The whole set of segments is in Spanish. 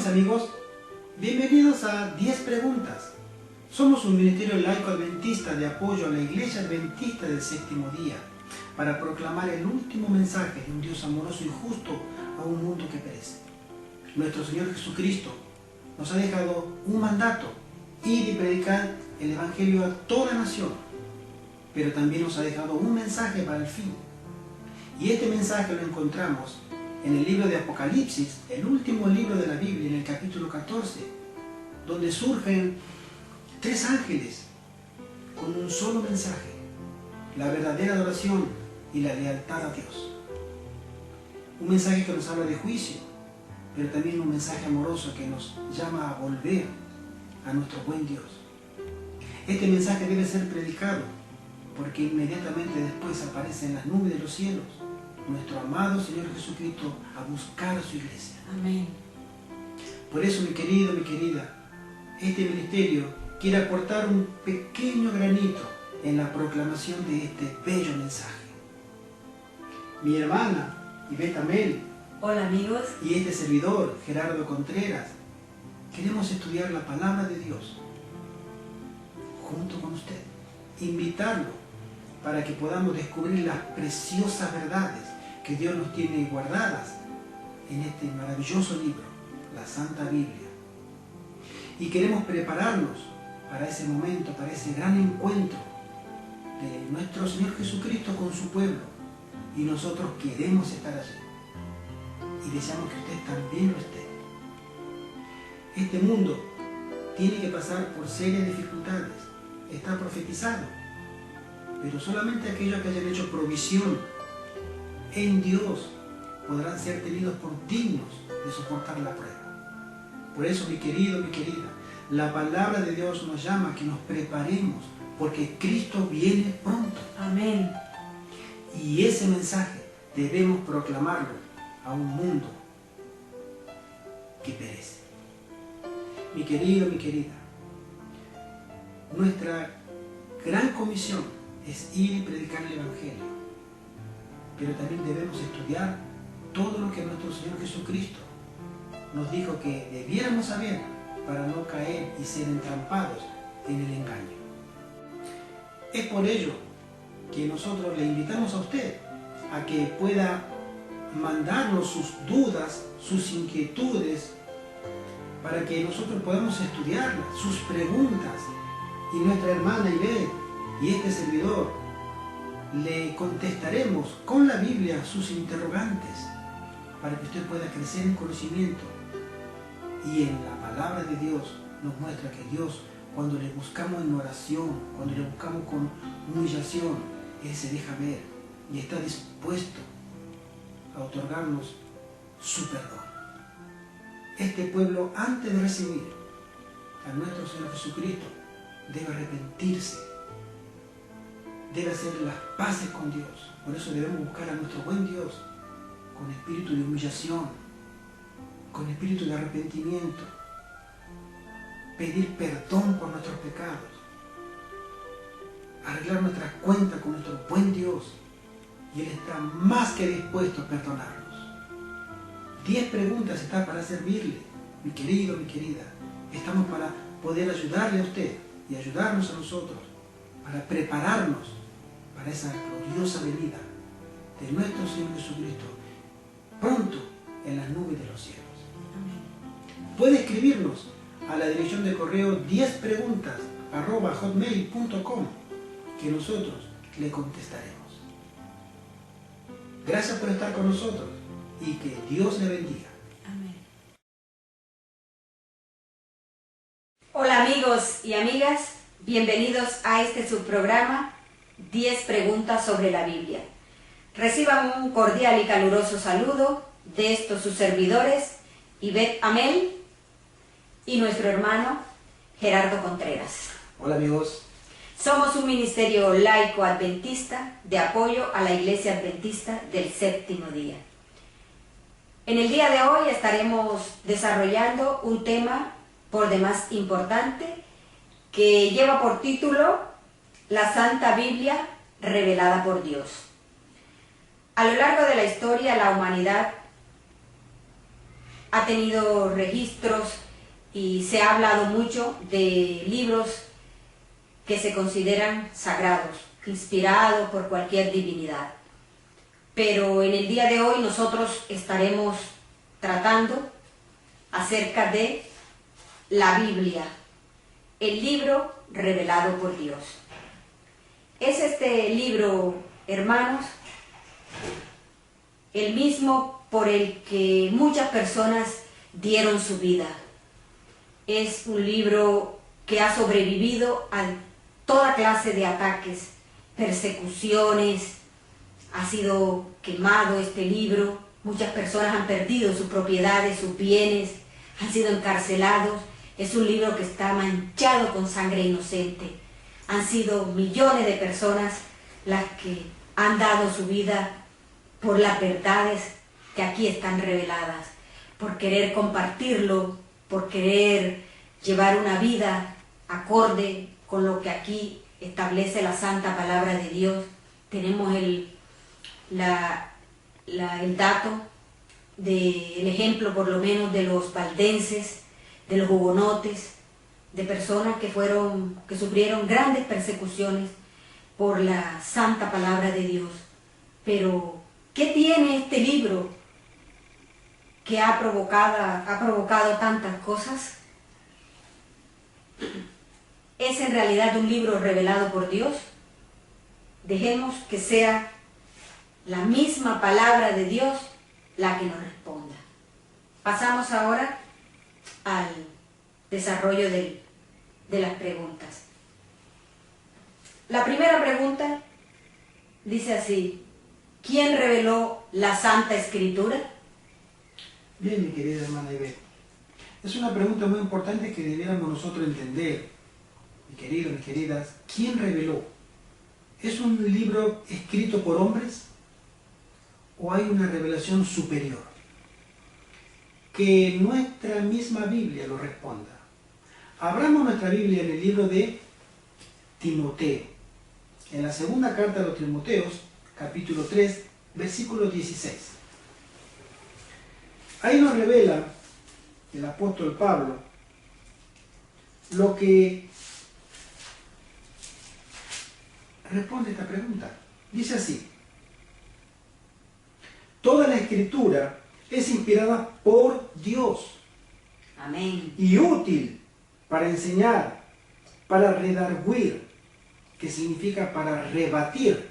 mis amigos, bienvenidos a 10 preguntas. Somos un ministerio laico adventista de apoyo a la Iglesia Adventista del Séptimo Día para proclamar el último mensaje de un Dios amoroso y justo a un mundo que perece. Nuestro Señor Jesucristo nos ha dejado un mandato: ir y predicar el Evangelio a toda nación, pero también nos ha dejado un mensaje para el fin. Y este mensaje lo encontramos en el libro de Apocalipsis, el último libro de la Biblia, en el capítulo 14, donde surgen 3 ángeles con un solo mensaje: la verdadera adoración y la lealtad a Dios. Un mensaje que nos habla de juicio, pero también un mensaje amoroso que nos llama a volver a nuestro buen Dios. Este mensaje debe ser predicado, porque inmediatamente después aparece en las nubes de los cielos nuestro amado Señor Jesucristo a buscar a su iglesia. Amén. Por eso, mi querido, mi querida, este ministerio quiere aportar un pequeño granito en la proclamación de este bello mensaje. Mi hermana Ivette Amel Hola amigos. y este servidor, Gerardo Contreras, queremos estudiar la palabra de Dios junto con usted, invitarlo para que podamos descubrir las preciosas verdades que Dios nos tiene guardadas en este maravilloso libro, la Santa Biblia. Y queremos prepararnos para ese momento, para ese gran encuentro de nuestro Señor Jesucristo con su pueblo, y nosotros queremos estar allí y deseamos que usted también lo esté. Este mundo tiene que pasar por serias dificultades, está profetizado, pero solamente aquellos que hayan hecho provisión en Dios podrán ser tenidos por dignos de soportar la prueba. Por eso, mi querido, mi querida, la palabra de Dios nos llama a que nos preparemos, porque Cristo viene pronto. Amén. Y ese mensaje debemos proclamarlo a un mundo que perece. Mi querido, mi querida, nuestra gran comisión es ir y predicar el Evangelio, pero también debemos estudiar todo lo que nuestro Señor Jesucristo nos dijo que debiéramos saber para no caer y ser entrampados en el engaño. Es por ello que nosotros le invitamos a usted a que pueda mandarnos sus dudas, sus inquietudes, para que nosotros podamos estudiarlas, sus preguntas, y nuestra hermana Ivette y este servidor le contestaremos con la Biblia sus interrogantes, para que usted pueda crecer en conocimiento. Y en la palabra de Dios nos muestra que Dios, cuando le buscamos en oración, cuando le buscamos con humillación, Él se deja ver y está dispuesto a otorgarnos su perdón. Este pueblo, antes de recibir a nuestro Señor Jesucristo, debe arrepentirse, debe hacer las paces con Dios. Por eso debemos buscar a nuestro buen Dios con espíritu de humillación, con espíritu de arrepentimiento, pedir perdón por nuestros pecados, arreglar nuestras cuentas con nuestro buen Dios, y Él está más que dispuesto a perdonarnos. 10 preguntas está para servirle, mi querido, mi querida. Estamos para poder ayudarle a usted y ayudarnos a nosotros, para prepararnos para esa gloriosa venida de nuestro Señor Jesucristo pronto en las nubes de los cielos. Amén. Puede escribirnos a la dirección de correo 10preguntas@hotmail.com, que nosotros le contestaremos. Gracias por estar con nosotros y que Dios le bendiga. Amén. Hola amigos y amigas, bienvenidos a este subprograma 10 preguntas sobre la Biblia. Reciban un cordial y caluroso saludo de estos sus servidores, Ivette Amel y nuestro hermano Gerardo Contreras. Hola amigos. Somos un ministerio laico adventista de apoyo a la Iglesia Adventista del Séptimo Día. En el día de hoy estaremos desarrollando un tema por demás importante que lleva por título La Santa Biblia revelada por Dios. A lo largo de la historia, la humanidad ha tenido registros y se ha hablado mucho de libros que se consideran sagrados, inspirados por cualquier divinidad. Pero en el día de hoy nosotros estaremos tratando acerca de la Biblia, el libro revelado por Dios. Es este libro, hermanos, el mismo por el que muchas personas dieron su vida. Es un libro que ha sobrevivido a toda clase de ataques, persecuciones, ha sido quemado este libro, muchas personas han perdido sus propiedades, sus bienes, han sido encarcelados. Es un libro que está manchado con sangre inocente. Han sido millones de personas las que han dado su vida por las verdades que aquí están reveladas, por querer compartirlo, por querer llevar una vida acorde con lo que aquí establece la santa palabra de Dios. Tenemos el dato del ejemplo, por lo menos, de los valdenses, de los hugonotes, de personas que sufrieron grandes persecuciones por la santa palabra de Dios. Pero, ¿qué tiene este libro que ha provocado tantas cosas? ¿Es en realidad un libro revelado por Dios? Dejemos que sea la misma palabra de Dios la que nos responda. Pasamos ahora al desarrollo de las preguntas. La primera pregunta dice así: ¿quién reveló la Santa Escritura? Bien, mi querida hermana Ivette, es una pregunta muy importante que debiéramos nosotros entender, mi querido, mis queridas. ¿Quién reveló? ¿Es un libro escrito por hombres o hay una revelación superior? Que nuestra misma Biblia lo responda. Abramos nuestra Biblia en el libro de Timoteo, en la segunda carta a los Timoteos, capítulo 3, versículo 16. Ahí nos revela el apóstol Pablo lo que responde a esta pregunta. Dice así: toda la Escritura es inspirada por Dios. Amén. Y útil para enseñar, para redarguir, que significa para rebatir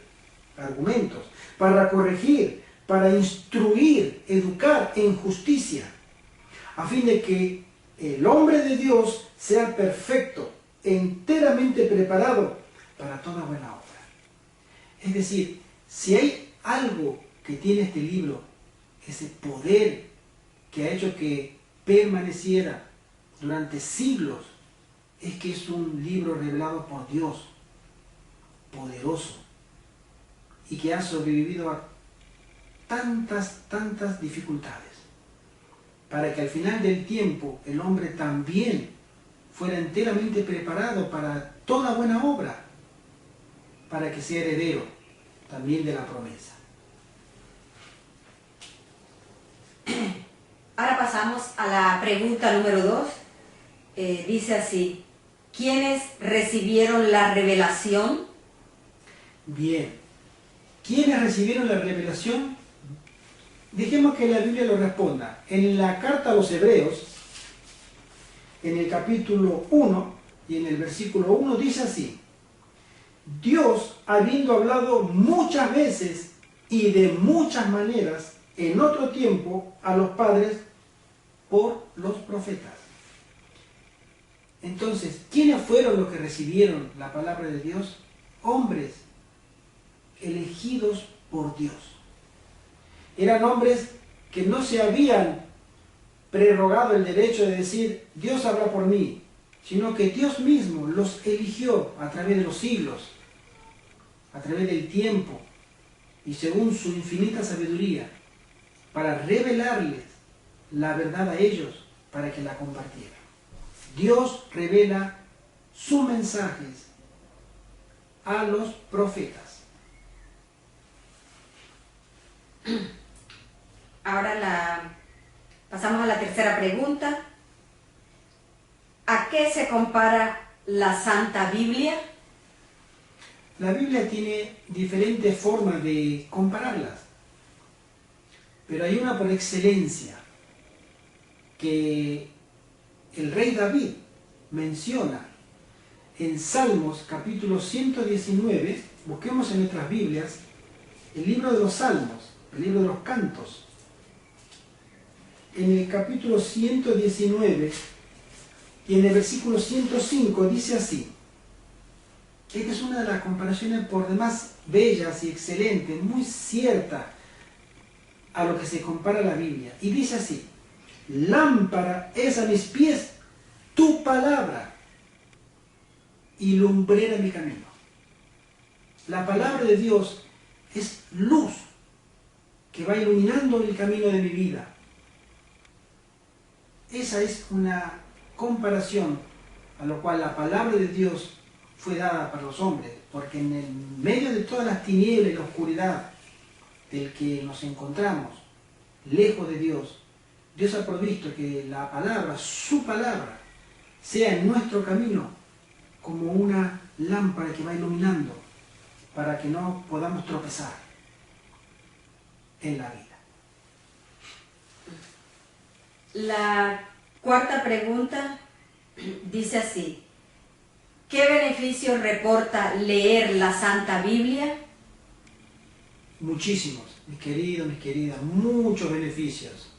argumentos, para corregir, para instruir, educar en justicia, a fin de que el hombre de Dios sea perfecto, enteramente preparado para toda buena obra. Es decir, si hay algo que tiene este libro, ese poder que ha hecho que permaneciera durante siglos, es que es un libro revelado por Dios, poderoso, y que ha sobrevivido a tantas dificultades, para que al final del tiempo el hombre también fuera enteramente preparado para toda buena obra, para que sea heredero también de la promesa. Ahora pasamos a la pregunta número 2. Dice así: ¿quiénes recibieron la revelación? Bien, ¿quiénes recibieron la revelación? Dejemos que la Biblia lo responda. En la carta a los Hebreos, en el capítulo 1 y en el versículo 1 dice así: Dios, habiendo hablado muchas veces y de muchas maneras en otro tiempo a los padres por los profetas. Entonces, ¿quiénes fueron los que recibieron la palabra de Dios? Hombres elegidos por Dios. Eran hombres que no se habían prerrogado el derecho de decir, Dios habla por mí, sino que Dios mismo los eligió a través de los siglos, a través del tiempo, y según su infinita sabiduría, para revelarles la verdad a ellos, para que la compartieran. Dios revela sus mensajes a los profetas. Ahora Pasamos a la tercera pregunta. ¿A qué se compara la Santa Biblia? La Biblia tiene diferentes formas de compararlas, pero hay una por excelencia que el rey David menciona en Salmos capítulo 119. Busquemos en nuestras Biblias el libro de los Salmos, el libro de los Cantos. En el capítulo 119 y en el versículo 105 dice así. Esta es una de las comparaciones por demás bellas y excelentes, muy cierta a lo que se compara la Biblia. Y dice así: lámpara es a mis pies tu palabra y lumbrera mi camino. La palabra de Dios es luz que va iluminando el camino de mi vida. Esa es una comparación a lo cual la palabra de Dios fue dada para los hombres, porque en el medio de todas las tinieblas y la oscuridad del que nos encontramos, lejos de Dios, Dios ha provisto que la palabra, su palabra, sea en nuestro camino como una lámpara que va iluminando para que no podamos tropezar en la vida. La cuarta pregunta dice así: ¿qué beneficios reporta leer la Santa Biblia? Muchísimos, mis queridos, mis queridas, muchos beneficios.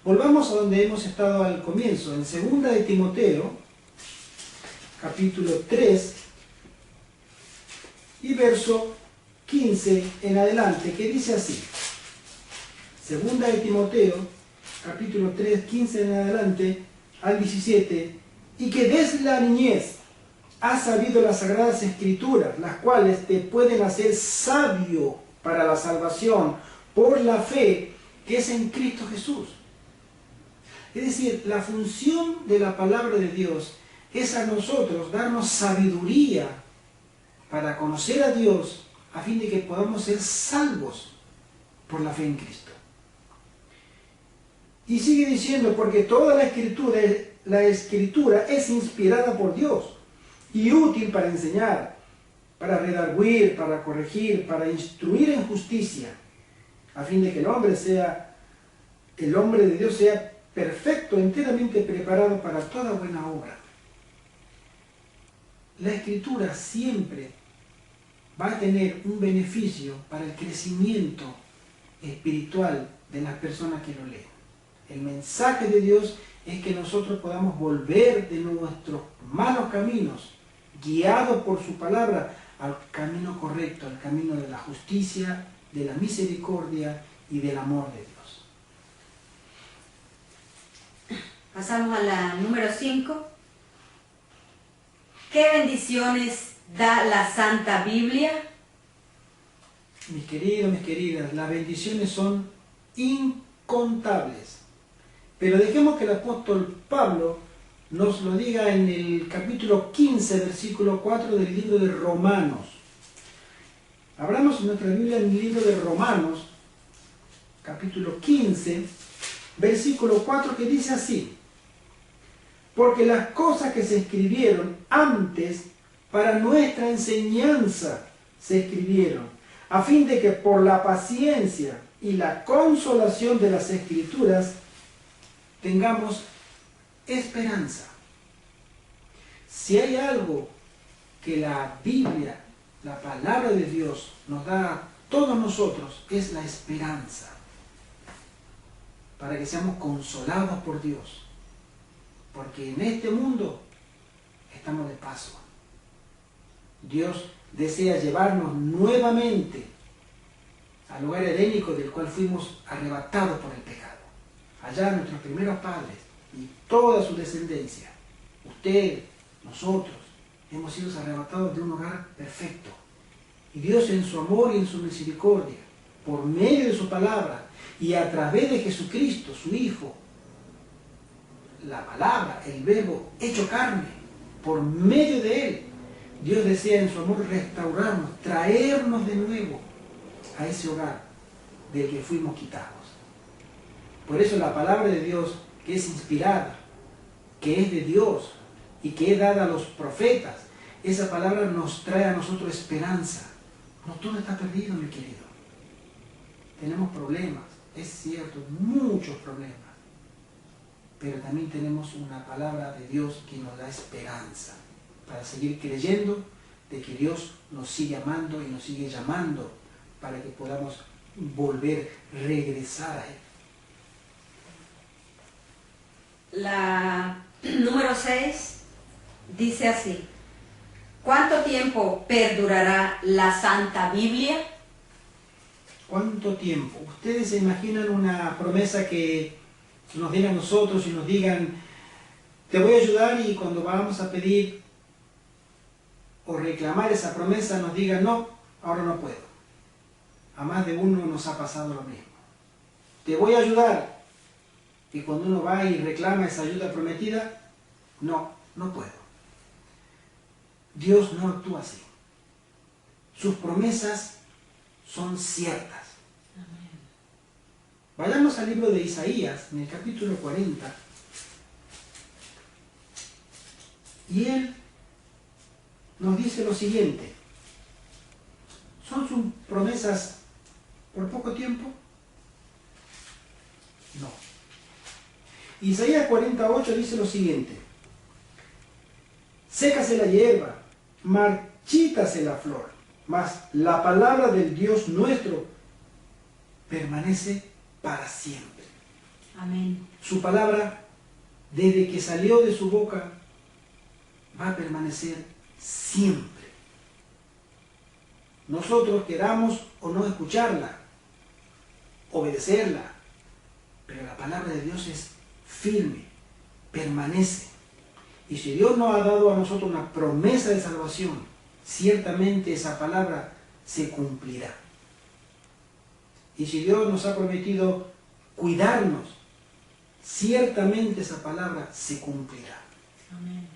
Volvamos a donde hemos estado al comienzo, en 2 de Timoteo, capítulo 3, y verso 15 en adelante, que dice así. 2 de Timoteo, capítulo 3, 15 en adelante, al 17, y que desde la niñez has sabido las sagradas escrituras, las cuales te pueden hacer sabio para la salvación por la fe que es en Cristo Jesús. Es decir, la función de la palabra de Dios es a nosotros darnos sabiduría para conocer a Dios a fin de que podamos ser salvos por la fe en Cristo. Y sigue diciendo, porque toda la escritura es inspirada por Dios y útil para enseñar, para redarguir, para corregir, para instruir en justicia, a fin de que el hombre de Dios sea perfecto, enteramente preparado para toda buena obra. La escritura siempre va a tener un beneficio para el crecimiento espiritual de las personas que lo leen. El mensaje de Dios es que nosotros podamos volver de nuestros malos caminos, guiados por su palabra, al camino correcto, al camino de la justicia, de la misericordia y del amor de Dios. Pasamos a la número 5. ¿Qué bendiciones da la Santa Biblia? Mis queridos, mis queridas, las bendiciones son incontables. Pero dejemos que el apóstol Pablo nos lo diga en el capítulo 15, versículo 4 del libro de Romanos. Abramos en nuestra Biblia en el libro de Romanos, capítulo 15, versículo 4, que dice así: porque las cosas que se escribieron antes para nuestra enseñanza se escribieron, a fin de que por la paciencia y la consolación de las Escrituras tengamos esperanza. Si hay algo que la Biblia, la palabra de Dios, nos da a todos nosotros, es la esperanza, para que seamos consolados por Dios. Porque en este mundo estamos de paso. Dios desea llevarnos nuevamente al lugar edénico del cual fuimos arrebatados por el pecado. Allá nuestros primeros padres y toda su descendencia, usted, nosotros, hemos sido arrebatados de un hogar perfecto. Y Dios, en su amor y en su misericordia, por medio de su palabra y a través de Jesucristo, su Hijo, la palabra, el verbo hecho carne, por medio de él, Dios desea en su amor restaurarnos, traernos de nuevo a ese hogar del que fuimos quitados. Por eso la palabra de Dios, que es inspirada, que es de Dios y que es dada a los profetas, esa palabra nos trae a nosotros esperanza. No todo está perdido, mi querido. Tenemos problemas, es cierto, muchos problemas. Pero también tenemos una palabra de Dios que nos da esperanza para seguir creyendo de que Dios nos sigue amando y nos sigue llamando para que podamos volver, regresar a Él. La número 6 dice así: ¿cuánto tiempo perdurará la Santa Biblia? ¿Cuánto tiempo? Ustedes se imaginan una promesa que nos den a nosotros y nos digan, te voy a ayudar, y cuando vamos a pedir o reclamar esa promesa nos digan, no, ahora no puedo. A más de uno nos ha pasado lo mismo. Te voy a ayudar, y cuando uno va y reclama esa ayuda prometida, no, no puedo. Dios no actúa así. Sus promesas son ciertas. Vayamos al libro de Isaías, en el capítulo 40, y él nos dice lo siguiente: ¿son sus promesas por poco tiempo? No. Isaías 48 dice lo siguiente: sécase la hierba, marchítase la flor, mas la palabra del Dios nuestro permanece para siempre. Amén. Su palabra, desde que salió de su boca, va a permanecer siempre. Nosotros queramos o no escucharla, obedecerla, pero la palabra de Dios es firme, permanece. Y si Dios nos ha dado a nosotros una promesa de salvación, ciertamente esa palabra se cumplirá. Y si Dios nos ha prometido cuidarnos, ciertamente esa palabra se cumplirá. Amén.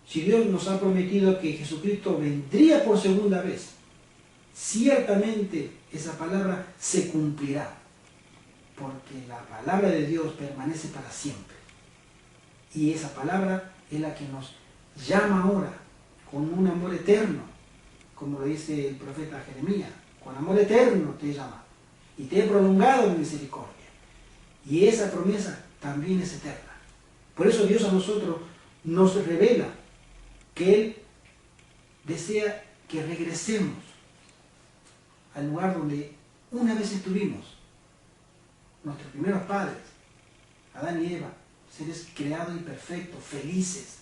Si Dios nos ha prometido que Jesucristo vendría por segunda vez, ciertamente esa palabra se cumplirá. Porque la palabra de Dios permanece para siempre. Y esa palabra es la que nos llama ahora con un amor eterno, como lo dice el profeta Jeremías: con amor eterno te llama y te he prolongado en misericordia. Y esa promesa también es eterna. Por eso Dios a nosotros nos revela que Él desea que regresemos al lugar donde una vez estuvimos, nuestros primeros padres, Adán y Eva, seres creados y perfectos, felices.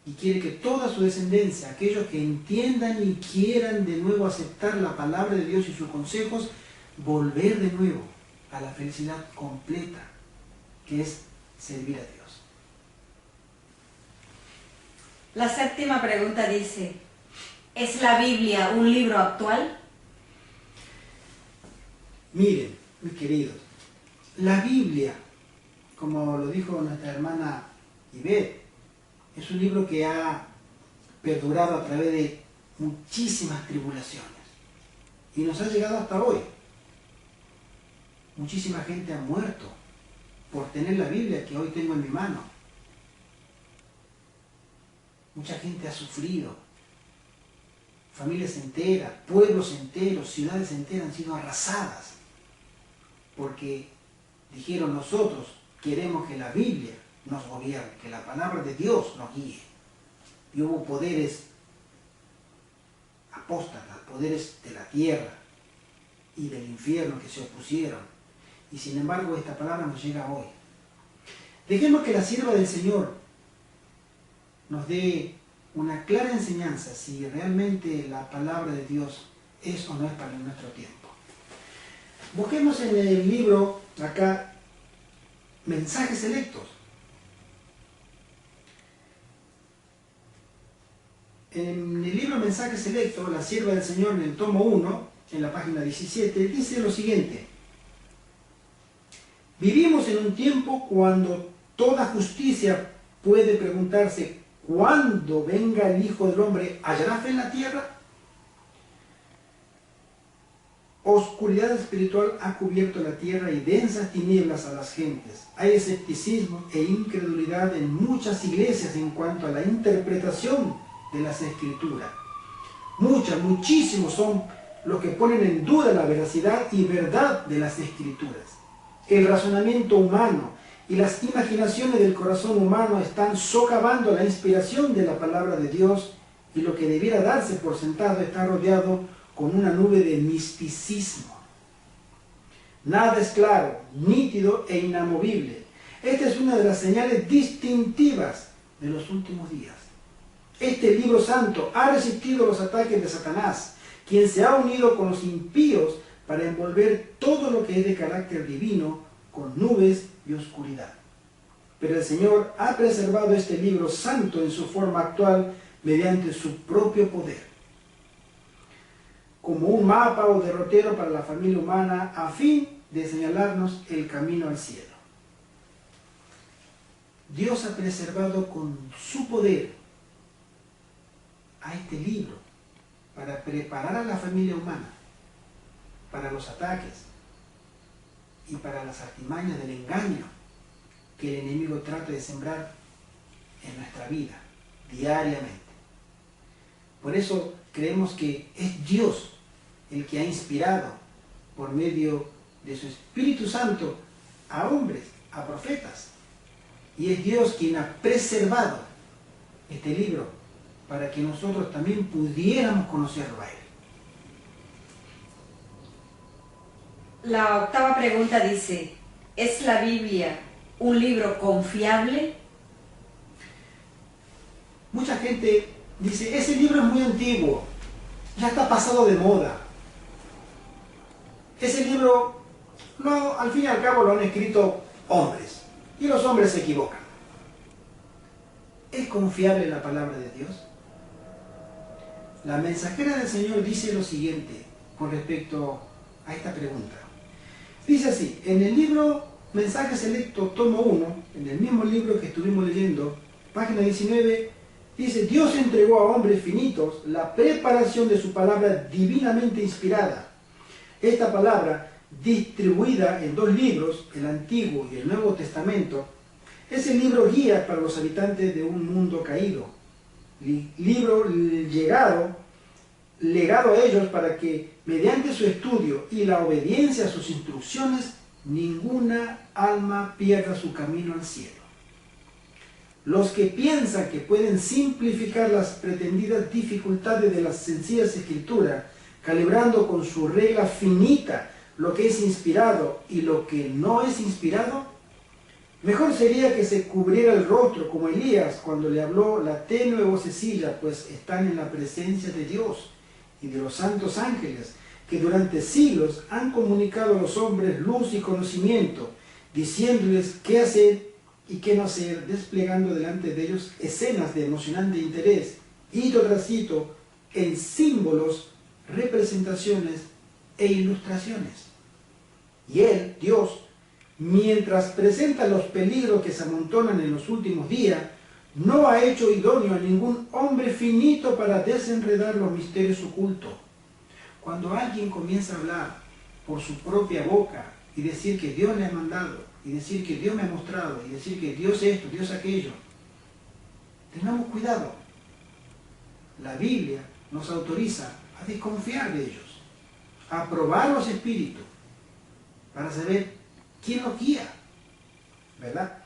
Y quiere que toda su descendencia, aquellos que entiendan y quieran de nuevo aceptar la palabra de Dios y sus consejos, volver de nuevo a la felicidad completa, que es servir a Dios. La séptima pregunta dice: ¿es la Biblia un libro actual? Miren, mis queridos, la Biblia, como lo dijo nuestra hermana Ivette, es un libro que ha perdurado a través de muchísimas tribulaciones y nos ha llegado hasta hoy. Muchísima gente ha muerto por tener la Biblia que hoy tengo en mi mano. Mucha gente ha sufrido. Familias enteras, pueblos enteros, ciudades enteras han sido arrasadas porque dijeron: nosotros queremos que la Biblia nos gobierne, que la palabra de Dios nos guíe. Y hubo poderes apóstatas, poderes de la tierra y del infierno que se opusieron. Y sin embargo esta palabra nos llega hoy. Dejemos que la sierva del Señor nos dé una clara enseñanza si realmente la palabra de Dios es o no es para nuestro tiempo. Busquemos en el libro, acá, Mensajes Selectos. En el libro Mensajes Selectos, la sierva del Señor, en el tomo 1, en la página 17, dice lo siguiente: vivimos en un tiempo cuando toda justicia puede preguntarse: ¿cuándo venga el Hijo del Hombre, hallará fe en la tierra? oscuridad espiritual ha cubierto la tierra y densas tinieblas a las gentes. Hay escepticismo e incredulidad en muchas iglesias en cuanto a la interpretación de las Escrituras. Muchísimos son los que ponen en duda la veracidad y verdad de las Escrituras. El razonamiento humano y las imaginaciones del corazón humano están socavando la inspiración de la palabra de Dios, y lo que debiera darse por sentado está rodeado con una nube de misticismo. Nada es claro, nítido e inamovible. Esta es una de las señales distintivas de los últimos días. Este libro santo ha resistido los ataques de Satanás, quien se ha unido con los impíos para envolver todo lo que es de carácter divino con nubes y oscuridad. Pero el Señor ha preservado este libro santo en su forma actual mediante su propio poder, como un mapa o derrotero para la familia humana, a fin de señalarnos el camino al cielo. Dios ha preservado con su poder a este libro para preparar a la familia humana para los ataques y para las artimañas del engaño que el enemigo trata de sembrar en nuestra vida diariamente. Por eso creemos que es Dios el que ha inspirado por medio de su Espíritu Santo a hombres, a profetas. Y es Dios quien ha preservado este libro para que nosotros también pudiéramos conocerlo a Él. La octava pregunta dice, ¿es la Biblia un libro confiable? Mucha gente dice, ese libro es muy antiguo, ya está pasado de moda. Ese libro, no, al fin y al cabo lo han escrito hombres, y los hombres se equivocan. ¿Es confiable la palabra de Dios? La mensajera del Señor dice lo siguiente con respecto a esta pregunta. Dice así, en el libro Mensaje Selecto, tomo 1, en el mismo libro que estuvimos leyendo, página 19, dice, Dios entregó a hombres finitos la preparación de su palabra divinamente inspirada. Esta palabra, distribuida en 2 libros, el Antiguo y el Nuevo Testamento, es el libro guía para los habitantes de un mundo caído. Libro legado a ellos para que, mediante su estudio y la obediencia a sus instrucciones, ninguna alma pierda su camino al cielo. Los que piensan que pueden simplificar las pretendidas dificultades de las sencillas escrituras, calibrando con su regla finita lo que es inspirado y lo que no es inspirado, mejor sería que se cubriera el rostro como Elías cuando le habló la tenue vocecilla, pues están en la presencia de Dios y de los santos ángeles, que durante siglos han comunicado a los hombres luz y conocimiento, diciéndoles qué hacer y qué no hacer, desplegando delante de ellos escenas de emocionante interés, hito tras hito, en símbolos, representaciones e ilustraciones. Y Él, Dios, mientras presenta los peligros que se amontonan en los últimos días, no ha hecho idóneo a ningún hombre finito para desenredar los misterios ocultos. Cuando alguien comienza a hablar por su propia boca y decir que Dios le ha mandado, y decir que Dios me ha mostrado, y decir que Dios esto, Dios aquello, tengamos cuidado. La Biblia nos autoriza a desconfiar de ellos, a probar los espíritus, para saber quién los guía, ¿verdad?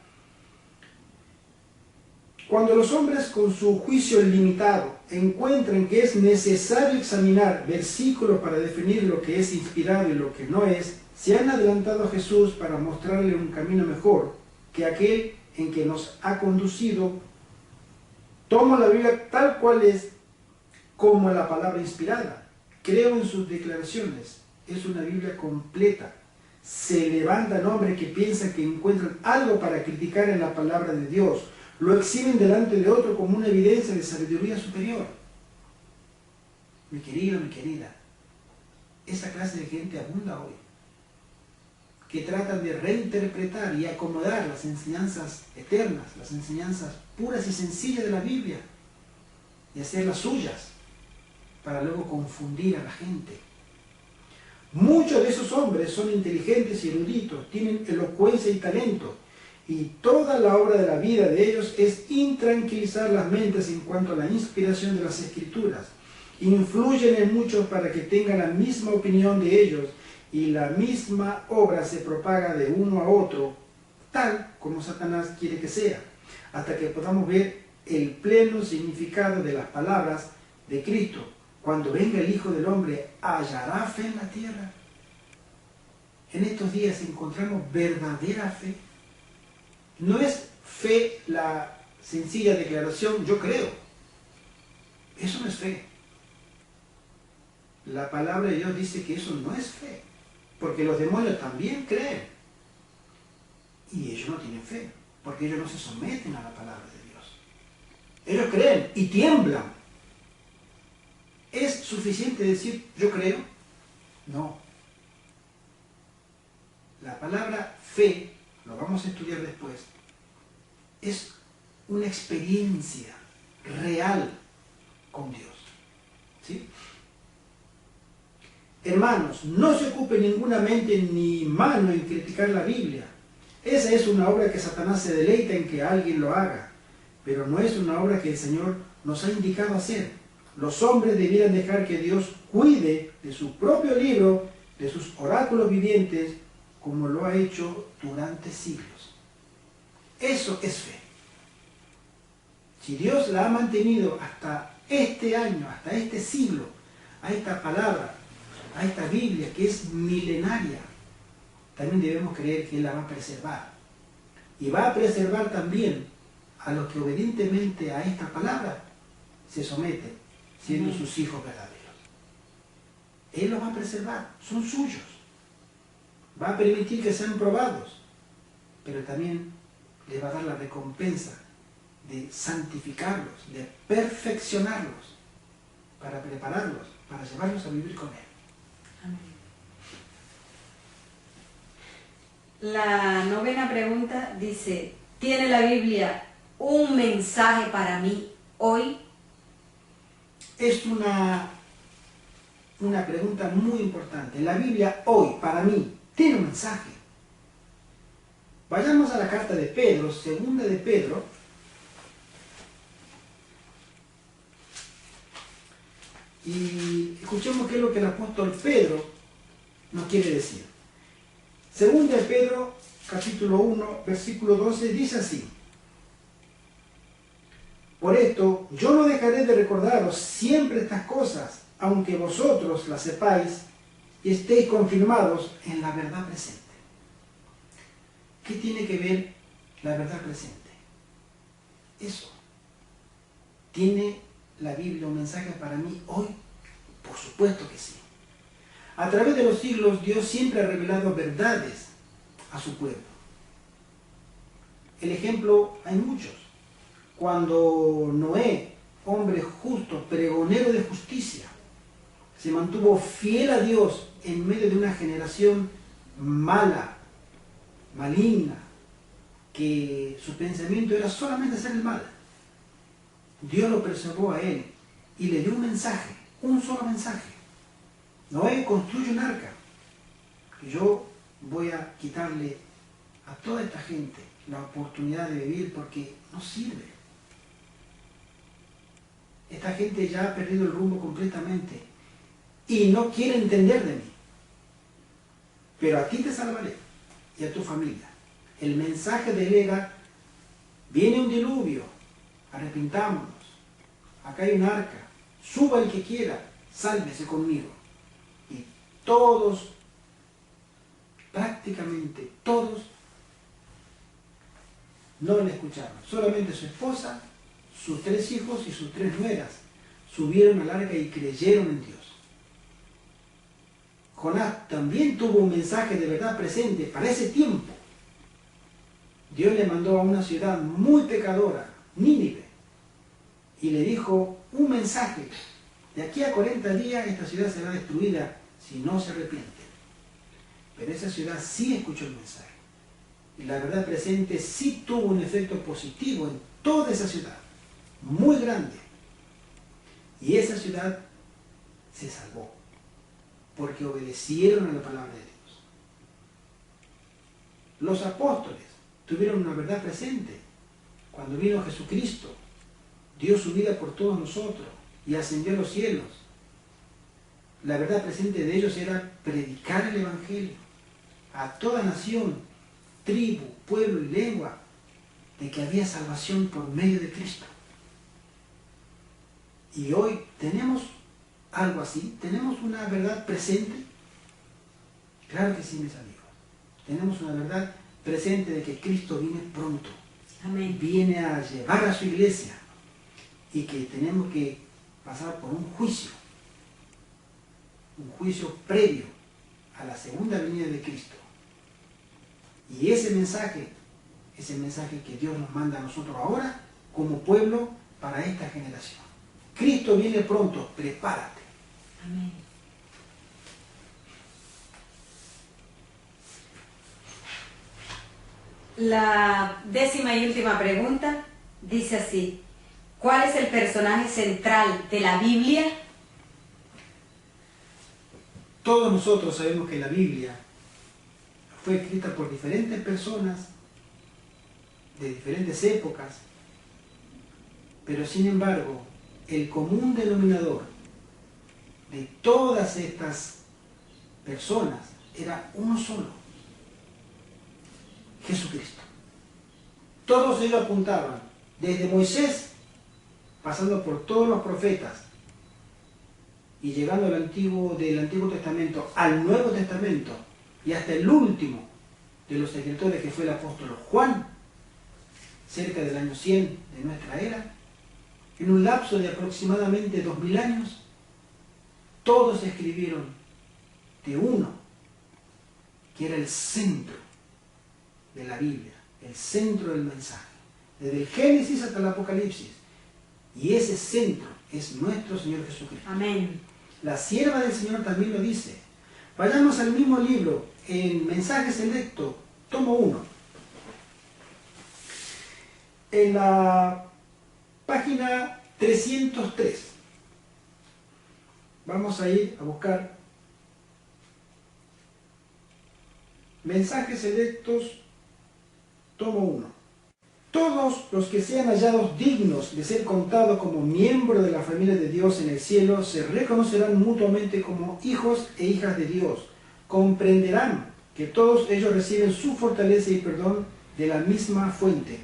Cuando los hombres con su juicio limitado encuentran que es necesario examinar versículos para definir lo que es inspirado y lo que no es, se han adelantado a Jesús para mostrarle un camino mejor que aquel en que nos ha conducido. Tomo la Biblia tal cual es, como la palabra inspirada. Creo en sus declaraciones. Es una Biblia completa. Se levantan hombres que piensan que encuentran algo para criticar en la palabra de Dios. Lo exhiben delante de otro como una evidencia de sabiduría superior. Mi querido, mi querida, esa clase de gente abunda hoy, que tratan de reinterpretar y acomodar las enseñanzas eternas, las enseñanzas puras y sencillas de la Biblia, y hacerlas suyas, para luego confundir a la gente. Muchos de esos hombres son inteligentes y eruditos, tienen elocuencia y talento, y toda la obra de la vida de ellos es intranquilizar las mentes en cuanto a la inspiración de las Escrituras. Influyen en muchos para que tengan la misma opinión de ellos, y la misma obra se propaga de uno a otro, tal como Satanás quiere que sea, hasta que podamos ver el pleno significado de las palabras de Cristo. Cuando venga el Hijo del Hombre, ¿hallará fe en la tierra? En estos días encontramos verdadera fe. No es fe la sencilla declaración, yo creo. Eso no es fe. La palabra de Dios dice que eso no es fe, porque los demonios también creen. Y ellos no tienen fe, porque ellos no se someten a la palabra de Dios. Ellos creen y tiemblan. ¿Es suficiente decir yo creo? No. La palabra fe, lo vamos a estudiar después, es una experiencia real con Dios. ¿Sí? Hermanos, no se ocupe ninguna mente ni mano en criticar la Biblia. Esa es una obra que Satanás se deleita en que alguien lo haga, pero no es una obra que el Señor nos ha indicado hacer. Los hombres debieran dejar que Dios cuide de su propio libro, de sus oráculos vivientes, como lo ha hecho durante siglos. Eso es fe. Si Dios la ha mantenido hasta este año, hasta este siglo, a esta palabra, a esta Biblia que es milenaria, también debemos creer que Él la va a preservar. Y va a preservar también a los que obedientemente a esta palabra se someten, siendo sus hijos verdaderos. Él los va a preservar, son suyos. Va a permitir que sean probados, pero también les va a dar la recompensa de santificarlos, de perfeccionarlos, para prepararlos, para llevarlos a vivir con Él. Amén. La novena pregunta dice, ¿tiene la Biblia un mensaje para mí hoy? Es una pregunta muy importante. La Biblia hoy, para mí, tiene un mensaje. Vayamos a la carta de Pedro, segunda de Pedro. Y escuchemos qué es lo que el apóstol Pedro nos quiere decir. Segunda de Pedro, capítulo 1, versículo 12, dice así. Por esto, yo no dejaré de recordaros siempre estas cosas, aunque vosotros las sepáis y estéis confirmados en la verdad presente. ¿Qué tiene que ver la verdad presente? Eso. ¿Tiene la Biblia un mensaje para mí hoy? Por supuesto que sí. A través de los siglos, Dios siempre ha revelado verdades a su pueblo. El ejemplo, hay muchos. Cuando Noé, hombre justo, pregonero de justicia, se mantuvo fiel a Dios en medio de una generación mala, maligna, que su pensamiento era solamente hacer el mal. Dios lo preservó a él y le dio un mensaje, un solo mensaje. Noé construye un arca. Yo voy a quitarle a toda esta gente la oportunidad de vivir porque no sirve. Esta gente ya ha perdido el rumbo completamente y no quiere entender de mí. Pero a ti te salvaré y a tu familia. El mensaje del era, viene un diluvio, arrepintámonos, acá hay un arca, suba el que quiera, sálvese conmigo. Y todos, prácticamente todos, no le escucharon. Solamente su esposa, sus 3 hijos y sus 3 nueras subieron al arca y creyeron en Dios. Jonás también tuvo un mensaje de verdad presente para ese tiempo. Dios le mandó a una ciudad muy pecadora, Nínive, y le dijo un mensaje: de aquí a 40 días esta ciudad será destruida si no se arrepienten. Pero esa ciudad sí escuchó el mensaje. Y la verdad presente sí tuvo un efecto positivo en toda esa ciudad, muy grande. Y esa ciudad se salvó. porque obedecieron a la palabra de Dios. Los apóstoles tuvieron una verdad presente. Cuando vino Jesucristo, dio su vida por todos nosotros y ascendió a los cielos. La verdad presente de ellos era predicar el Evangelio a toda nación, tribu, pueblo y lengua, de que había salvación por medio de Cristo. Y hoy tenemos algo así, tenemos una verdad presente. Claro que sí, mis amigos. Tenemos una verdad presente de que Cristo viene pronto. Amén. Viene a llevar a su iglesia y que tenemos que pasar por un juicio previo a la segunda venida de Cristo. Y ese mensaje que Dios nos manda a nosotros ahora como pueblo para esta generación. Cristo viene pronto, prepárate. Amén. La 10ª y última pregunta dice así: ¿cuál es el personaje central de la Biblia? Todos nosotros sabemos que la Biblia fue escrita por diferentes personas de diferentes épocas, pero sin embargo, el común denominador de todas estas personas era uno solo: Jesucristo. Todos ellos apuntaban, desde Moisés, pasando por todos los profetas, y llegando del Antiguo Testamento al Nuevo Testamento, y hasta el último de los escritores, que fue el apóstol Juan, cerca del año 100 de nuestra era, en un lapso de aproximadamente 2000 años, todos escribieron de uno, que era el centro de la Biblia, el centro del mensaje, desde el Génesis hasta el Apocalipsis. Y ese centro es nuestro Señor Jesucristo. Amén. La sierva del Señor también lo dice. Vayamos al mismo libro, en Mensaje Selecto, tomo 1. En la página 303. Vamos a ir a buscar Mensajes Selectos, tomo 1. Todos los que sean hallados dignos de ser contados como miembros de la familia de Dios en el cielo se reconocerán mutuamente como hijos e hijas de Dios. Comprenderán que todos ellos reciben su fortaleza y perdón de la misma fuente,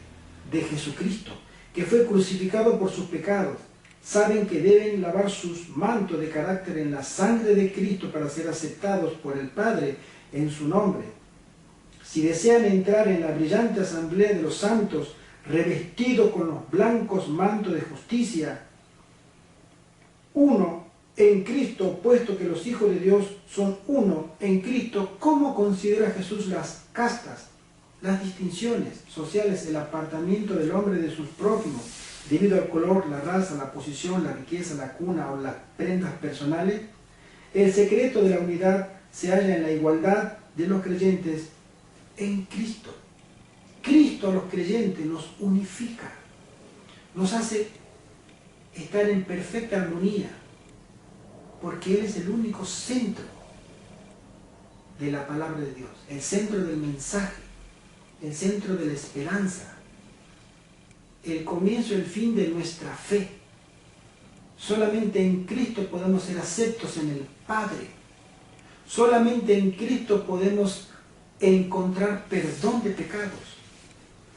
de Jesucristo, que fue crucificado por sus pecados. Saben que deben lavar sus mantos de carácter en la sangre de Cristo para ser aceptados por el Padre en su nombre. Si desean entrar en la brillante asamblea de los santos, revestidos con los blancos mantos de justicia, uno en Cristo, puesto que los hijos de Dios son uno en Cristo, ¿cómo considera Jesús las castas, las distinciones sociales, el apartamiento del hombre de sus prójimos, debido al color, la raza, la posición, la riqueza, la cuna o las prendas personales? El secreto de la unidad se halla en la igualdad de los creyentes en Cristo. Cristo a los creyentes nos unifica, nos hace estar en perfecta armonía, porque Él es el único centro de la palabra de Dios, el centro del mensaje, el centro de la esperanza, el comienzo y el fin de nuestra fe. Solamente en Cristo podemos ser aceptos en el Padre. Solamente en Cristo podemos encontrar perdón de pecados.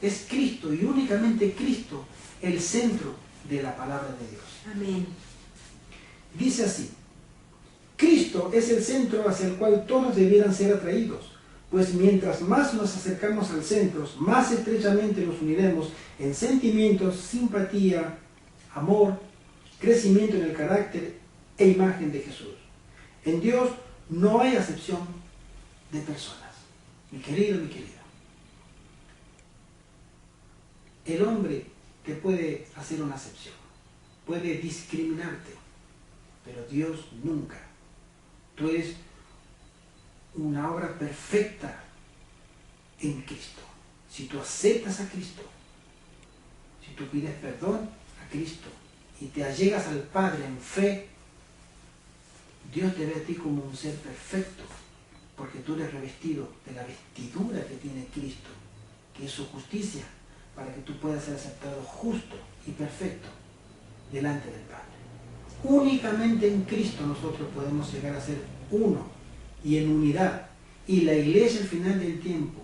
Es Cristo y únicamente Cristo el centro de la palabra de Dios. Amén. Dice así: Cristo es el centro hacia el cual todos debieran ser atraídos, pues mientras más nos acercamos al centro, más estrechamente nos uniremos en sentimientos, simpatía, amor, crecimiento en el carácter e imagen de Jesús. En Dios no hay acepción de personas. Mi querido, mi querida. El hombre te puede hacer una acepción, puede discriminarte, pero Dios nunca. Tú eres una obra perfecta en Cristo. Si tú aceptas a Cristo, si tú pides perdón a Cristo y te allegas al Padre en fe, Dios te ve a ti como un ser perfecto, porque tú eres revestido de la vestidura que tiene Cristo, que es su justicia, para que tú puedas ser aceptado justo y perfecto delante del Padre. Únicamente en Cristo nosotros podemos llegar a ser uno y en unidad. Y la iglesia al final del tiempo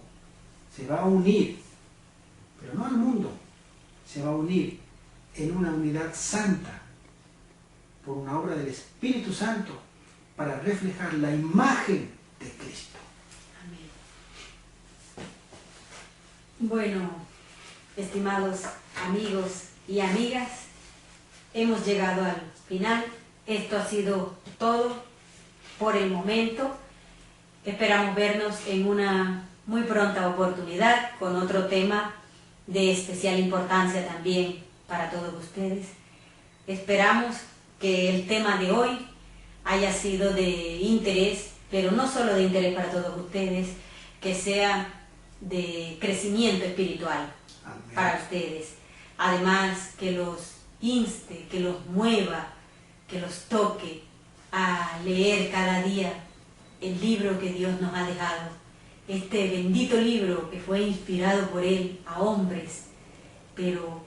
se va a unir, pero no al mundo, se va a unir en una unidad santa por una obra del Espíritu Santo para reflejar la imagen de Cristo. Amén. Bueno, estimados amigos y amigas, hemos llegado al final. Esto ha sido todo por el momento. Esperamos vernos en una muy pronta oportunidad con otro tema de especial importancia también para todos ustedes. Esperamos que el tema de hoy haya sido de interés, pero no solo de interés para todos ustedes, que sea de crecimiento espiritual. Amén. Para ustedes. Además, que los inste, que los mueva, que los toque a leer cada día el libro que Dios nos ha dejado, este bendito libro que fue inspirado por Él a hombres, pero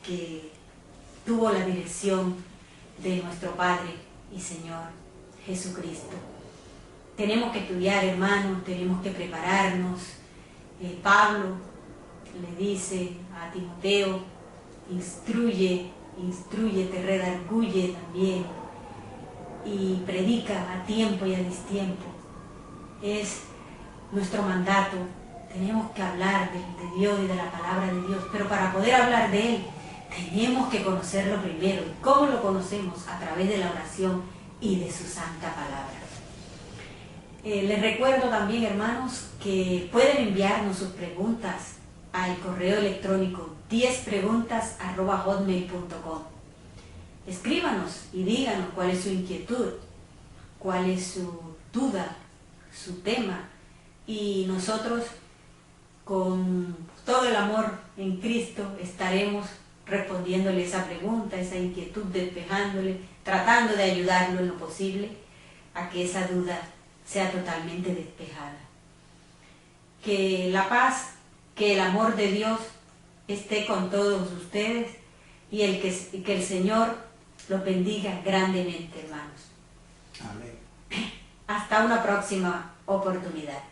que tuvo la dirección de nuestro Padre y Señor Jesucristo. Tenemos que estudiar, hermanos, tenemos que prepararnos. Pablo le dice a Timoteo, instrúyete, redarguye también, y predica a tiempo y a destiempo. Es nuestro mandato. Tenemos que hablar de Dios y de la palabra de Dios, pero para poder hablar de Él tenemos que conocerlo primero. ¿Y cómo lo conocemos? A través de la oración y de su santa palabra. Les recuerdo también, hermanos, que pueden enviarnos sus preguntas al correo electrónico 10preguntas@hotmail.com. Escríbanos y díganos cuál es su inquietud, cuál es su duda, su tema, y nosotros, con todo el amor en Cristo, estaremos respondiéndole esa pregunta, esa inquietud, despejándole, tratando de ayudarlo en lo posible a que esa duda sea totalmente despejada. Que la paz, que el amor de Dios esté con todos ustedes y que el Señor los bendiga grandemente, hermanos. Amén. Hasta una próxima oportunidad.